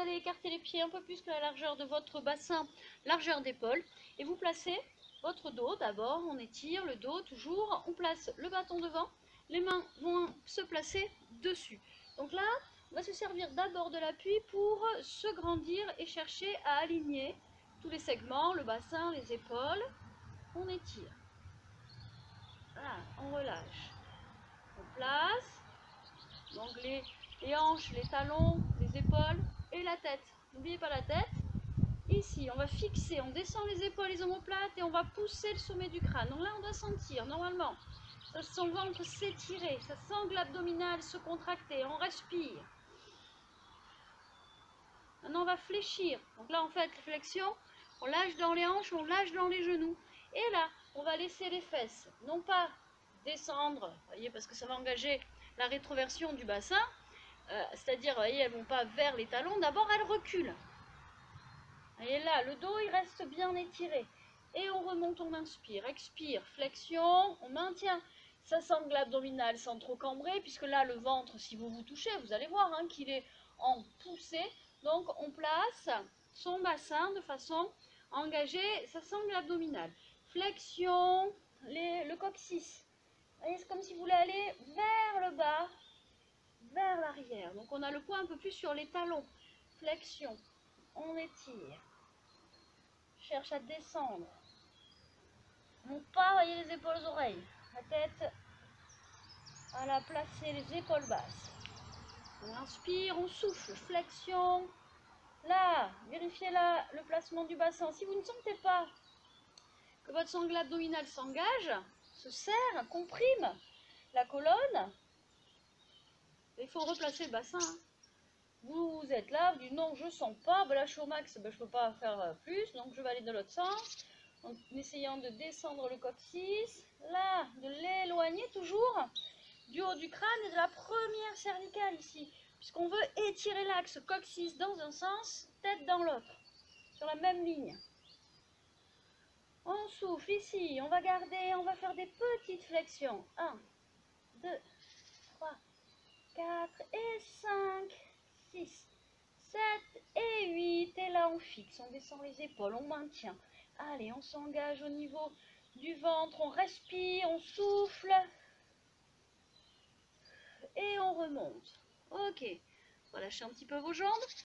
allez écarter les pieds un peu plus que la largeur de votre bassin, largeur d'épaule. Et vous placez votre dos. D'abord, on étire le dos toujours. On place le bâton devant. Les mains vont se placer dessus. Donc là, on va se servir d'abord de l'appui pour se grandir et chercher à aligner tous les segments, le bassin, les épaules. On étire. Voilà, on relâche. On place. Donc les hanches, les talons, les épaules et la tête. N'oubliez pas la tête. Ici, on va fixer, on descend les épaules, les omoplates et on va pousser le sommet du crâne. Donc là, on doit sentir, normalement, son ventre s'étirer, sa sangle abdominale se contracter. On respire. Maintenant, on va fléchir. Donc là, on fait flexion, on lâche dans les hanches, on lâche dans les genoux. Et là, on va laisser les fesses, non pas descendre, voyez, parce que ça va engager la rétroversion du bassin. C'est-à-dire, vous voyez, elles ne vont pas vers les talons. D'abord, elles reculent. Et là, le dos, il reste bien étiré. Et on remonte, on inspire, expire, flexion, on maintient sa sangle abdominale sans trop cambrer, puisque là, le ventre, si vous vous touchez, vous allez voir hein, qu'il est en poussée. Donc, on place son bassin de façon à engager sa sangle abdominale. Flexion, le coccyx. Vous voyez, c'est comme si vous voulez aller vers le bas, vers l'arrière. Donc, on a le poids un peu plus sur les talons. Flexion, on étire. Cherche à descendre. Non pas, voyez les épaules aux oreilles. La tête, à la placer les épaules basses. On inspire, on souffle, flexion. Là, vérifiez là le placement du bassin. Si vous ne sentez pas que votre sangle abdominale s'engage, se serre, comprime la colonne, il faut replacer le bassin. Vous êtes là, vous dites non, je ne sens pas, ben là je suis au max, ben, je ne peux pas faire plus, donc je vais aller dans l'autre sens. En essayant de descendre le coccyx, là, de l'éloigner toujours du haut du crâne et de la première cervicale ici, puisqu'on veut étirer l'axe coccyx dans un sens, tête dans l'autre, sur la même ligne. On souffle ici, on va garder, on va faire des petites flexions. 1, 2, 3, 4 et 5, 6, 7 et 8. Et là, on fixe, on descend les épaules, on maintient. Allez, on s'engage au niveau du ventre, on respire, on souffle. Et on remonte. Ok, relâchez un petit peu vos jambes.